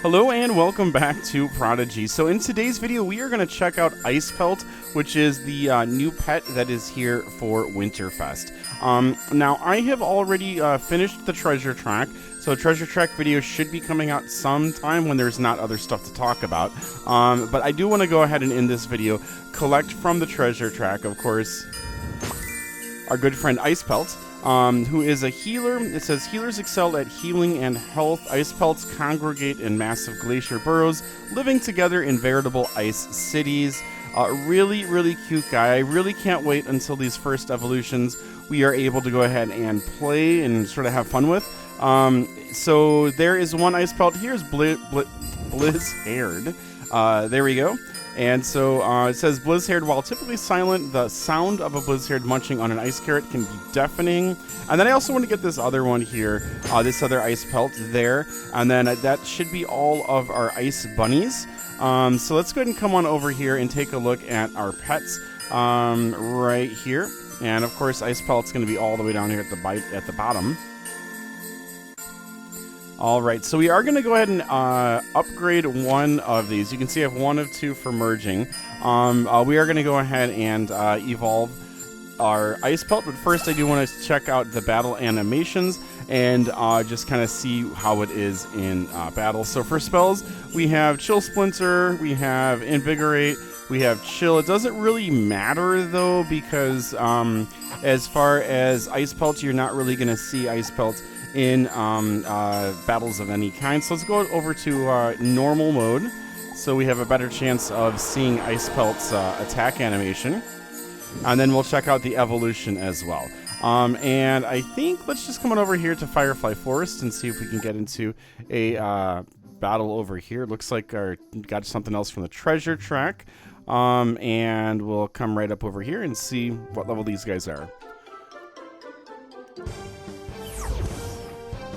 Hello and welcome back to Prodigy. So in today's video, we are going to check out Icepelt, which is the new pet that is here for Winterfest. Now, I have already finished the treasure track, so treasure track video should be coming out sometime when there's not other stuff to talk about. But I do want to go ahead and in this video collect from the treasure track, of course, our good friend Icepelt. Who is a healer. It says, healers excel at healing and health. Icepelts congregate in massive glacier burrows, living together in veritable ice cities. Really cute guy. I really can't wait until these first evolutions we are able to go ahead and play and sort of have fun with. So there is one Icepelt. Here's Blizzhared. There we go. And so it says, Blizzhared, while typically silent, the sound of a Blizzhared munching on an ice carrot can be deafening. And then I also want to get this other one here, this other Icepelt there. And then that should be all of our ice bunnies. So let's go ahead and come on over here and take a look at our pets right here. And of course, Icepelt's going to be all the way down here at the bottom. All right, so we are going to go ahead and upgrade one of these. You can see I have one of two for merging. We are going to go ahead and evolve our Icepelt, but first I do want to check out the battle animations and just kind of see how it is in battle. So for spells, we have Chill Splinter, we have Invigorate, we have Chill. It doesn't really matter though, because as far as Icepelt, you're not really going to see Icepelt in battles of any kind. So let's go over to normal mode, so we have a better chance of seeing Icepelt's attack animation, and then we'll check out the evolution as well. And I think let's just come on over here to Firefly Forest and see if we can get into a battle over here. Looks like our got something else from the treasure track, and we'll come right up over here and see what level these guys are.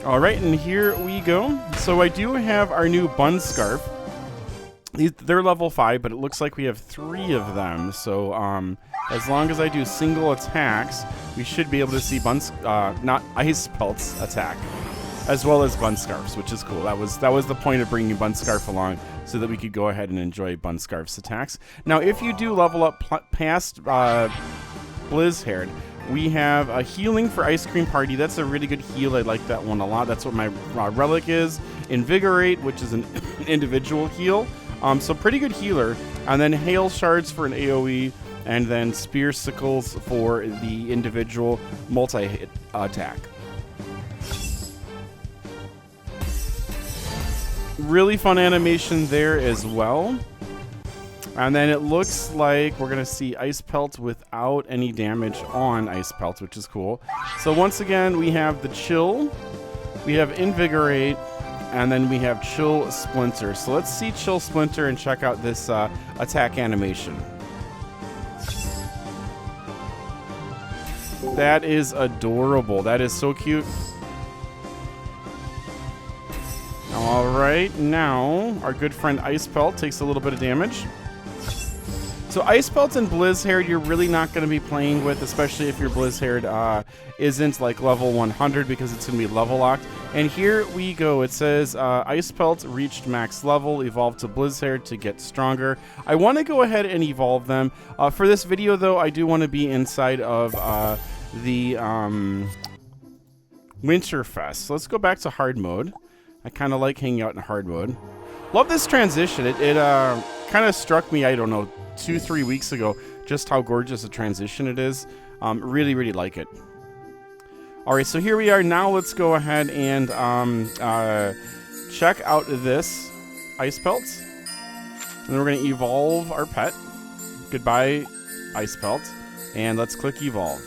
All right, and here we go. So I do have our new Bun Scarf. They're level 5, but it looks like we have 3 of them. So as long as I do single attacks, we should be able to see not Icepelt's attack, as well as Bun Scarf's, which is cool. That was the point of bringing Bun Scarf along, so that we could go ahead and enjoy Bun Scarf's attacks. Now, if you do level up past Blizzhared, we have a healing for Ice Cream Party. That's a really good heal. I like that one a lot. That's what my relic is. Invigorate, which is an individual heal. So pretty good healer. And then Hail Shards for an AoE. And then Spear Sickles for the individual multi-hit attack. Really fun animation there as well. And then it looks like we're going to see Icepelt without any damage on Icepelt, which is cool. So once again, we have the Chill, we have Invigorate, and then we have Chill Splinter. So let's see Chill Splinter and check out this attack animation. That is adorable. That is so cute. All right, now our good friend Icepelt takes a little bit of damage. So Icepelt and Blizzhared, you're really not going to be playing with, especially if your Blizzhared isn't like level 100, because it's going to be level locked. And here we go. It says Icepelt reached max level, evolved to Blizzhared to get stronger. I want to go ahead and evolve them. For this video, though, I do want to be inside of the Winterfest. So let's go back to hard mode. I kind of like hanging out in hard mode. Love this transition. It kind of struck me, I don't know, 2-3 weeks ago, just how gorgeous a transition it is. Really like it. All right, so here we are. Now let's go ahead and check out this Icepelt. And then we're going to evolve our pet. Goodbye, Icepelt. And let's click evolve.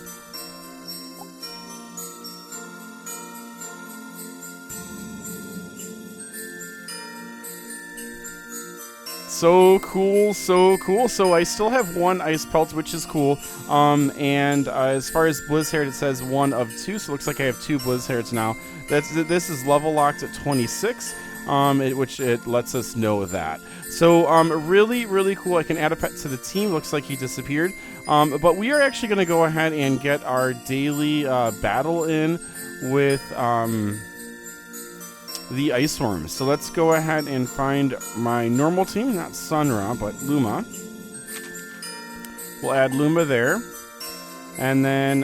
So cool, so cool. So I still have one Icepelt, which is cool. And as far as Blizzhared, it says 1 of 2. So it looks like I have 2 Blizzhards now. This is level locked at 26, which it lets us know that. So really cool. I can add a pet to the team. Looks like he disappeared. But we are actually going to go ahead and get our daily battle in with the Ice Wyrm. So let's go ahead and find my normal team, not Sunra, but Luma. We'll add Luma there. And then,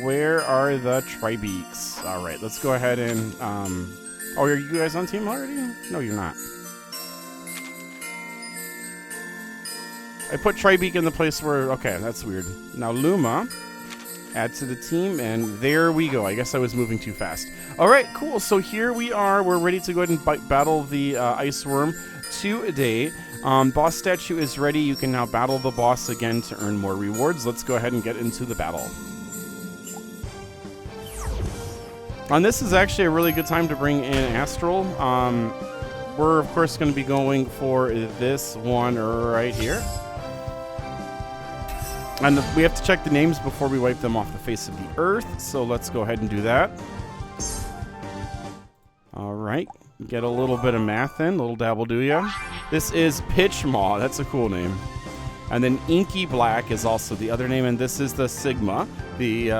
where are the Tribeaks? All right, let's go ahead and, oh, are you guys on team already? No, you're not. I put Tribeak in the place where, okay, that's weird. Now Luma, add to the team, and there we go. I guess I was moving too fast. All right, cool. So here we are. We're ready to go ahead and battle the Ice Wyrm today. Boss statue is ready. You can now battle the boss again to earn more rewards. Let's go ahead and get into the battle. And this is actually a really good time to bring in Astral. We're, of course, going to be going for this one right here. And we have to check the names before we wipe them off the face of the earth. So let's go ahead and do that. All right. Get a little bit of math in. Little dabble do ya. This is Pitch Maw. That's a cool name. And then Inky Black is also the other name. And this is the Sigma. The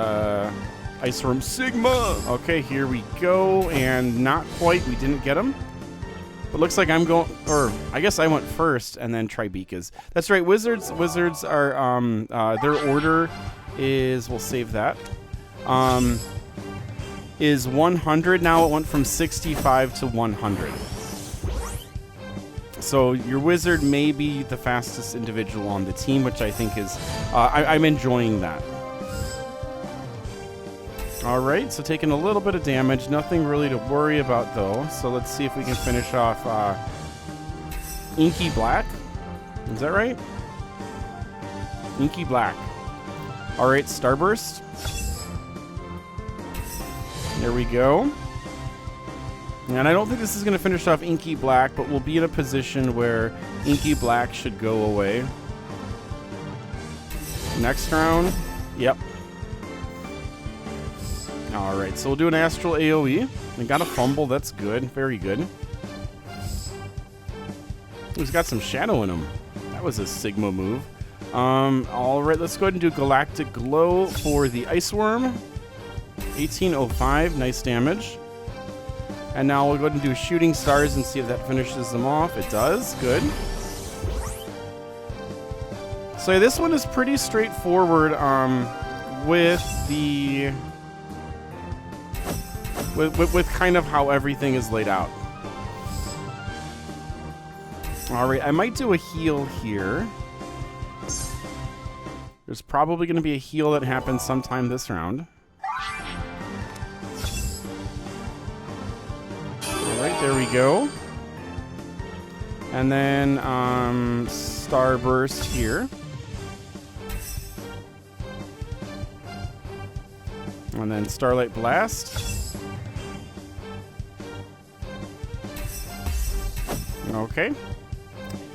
Ice Wyrm Sigma. Okay, here we go. And not quite. We didn't get him. It looks like I'm going, or I guess I went first, and then Tribeak is. That's right. Wizards are their order is. We'll save that. Is 100 now. It went from 65 to 100. So your wizard may be the fastest individual on the team, which I think is. I'm enjoying that. All right, so taking a little bit of damage. Nothing really to worry about, though. So let's see if we can finish off Inky Black. Is that right? Inky Black. All right, Starburst. There we go. And I don't think this is going to finish off Inky Black, but we'll be in a position where Inky Black should go away. Next round. Yep. All right, so we'll do an Astral AoE. We got a fumble. That's good. Very good. He's got some shadow in him. That was a Sigma move. All right, let's go ahead and do Galactic Glow for the Ice Wyrm. 1805. Nice damage. And now we'll go ahead and do Shooting Stars and see if that finishes them off. It does. Good. So yeah, this one is pretty straightforward with the... With kind of how everything is laid out. All right, I might do a heal here. There's probably going to be a heal that happens sometime this round. All right, there we go. And then Starburst here. And then Starlight Blast. Okay.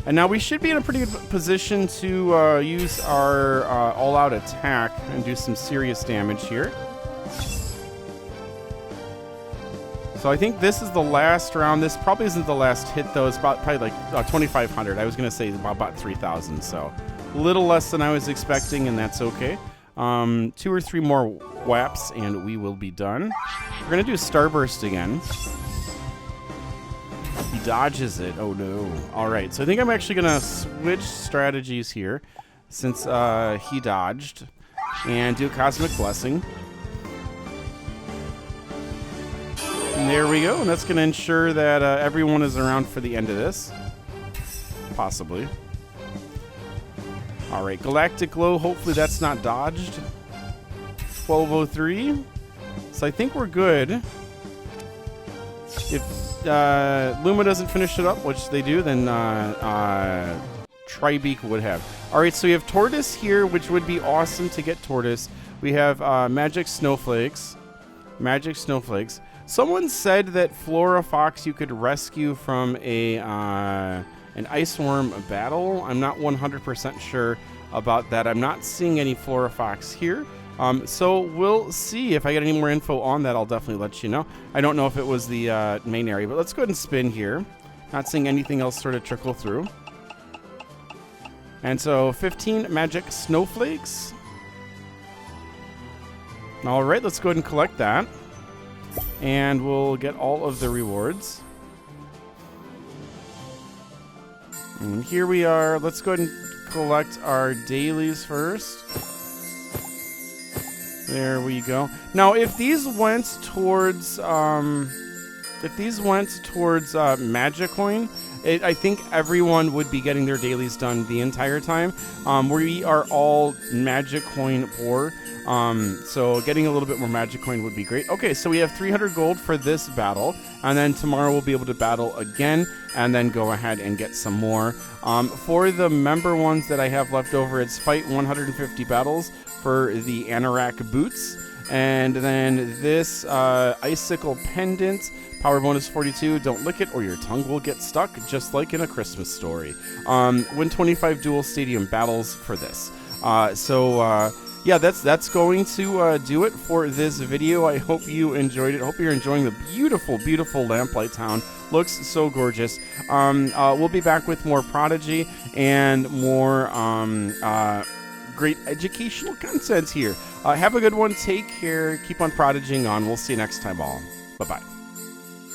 And now we should be in a pretty good position to use our all-out attack and do some serious damage here. So I think this is the last round. This probably isn't the last hit, though. It's probably like 2,500. I was going to say about 3,000. So a little less than I was expecting, and that's okay. 2 or 3 more whaps, and we will be done. We're going to do Starburst again. He dodges it. Oh, no. All right. So I think I'm actually going to switch strategies here since he dodged and do Cosmic Blessing. And there we go. And that's going to ensure that everyone is around for the end of this. Possibly. All right. Galactic Glow. Hopefully that's not dodged. 1203. So I think we're good. If Luma doesn't finish it up, which they do, then Tribeak would have. All right, so we have Tortoise here, which would be awesome to get Tortoise. We have Magic Snowflakes. Magic Snowflakes. Someone said that Flora Fox you could rescue from an Ice Wyrm battle. I'm not 100% sure about that. I'm not seeing any Flora Fox here. So we'll see. If I get any more info on that, I'll definitely let you know. I don't know if it was the main area, but let's go ahead and spin here. Not seeing anything else sort of trickle through. And so 15 Magic Snowflakes. All right, let's go ahead and collect that. and we'll get all of the rewards. And here we are. Let's go ahead and collect our dailies first. There we go. Now, if these went towards Magic Coin, I think everyone would be getting their dailies done the entire time. We are all Magic Coin poor, so getting a little bit more Magic Coin would be great. Okay, so we have 300 gold for this battle, and then tomorrow we'll be able to battle again, and then go ahead and get some more. For the member ones that I have left over, it's fight 150 battles for the Anorak boots, and then this Icicle pendant. Power bonus 42, don't lick it or your tongue will get stuck, just like in A Christmas Story. Win 25 dual stadium battles for this. Yeah, that's going to do it for this video. I hope you enjoyed it. Hope you're enjoying the beautiful, beautiful Lamplight Town. Looks so gorgeous. We'll be back with more Prodigy and more great educational content here. Have a good one. Take care. Keep on prodiging on. We'll see you next time all. Bye-bye.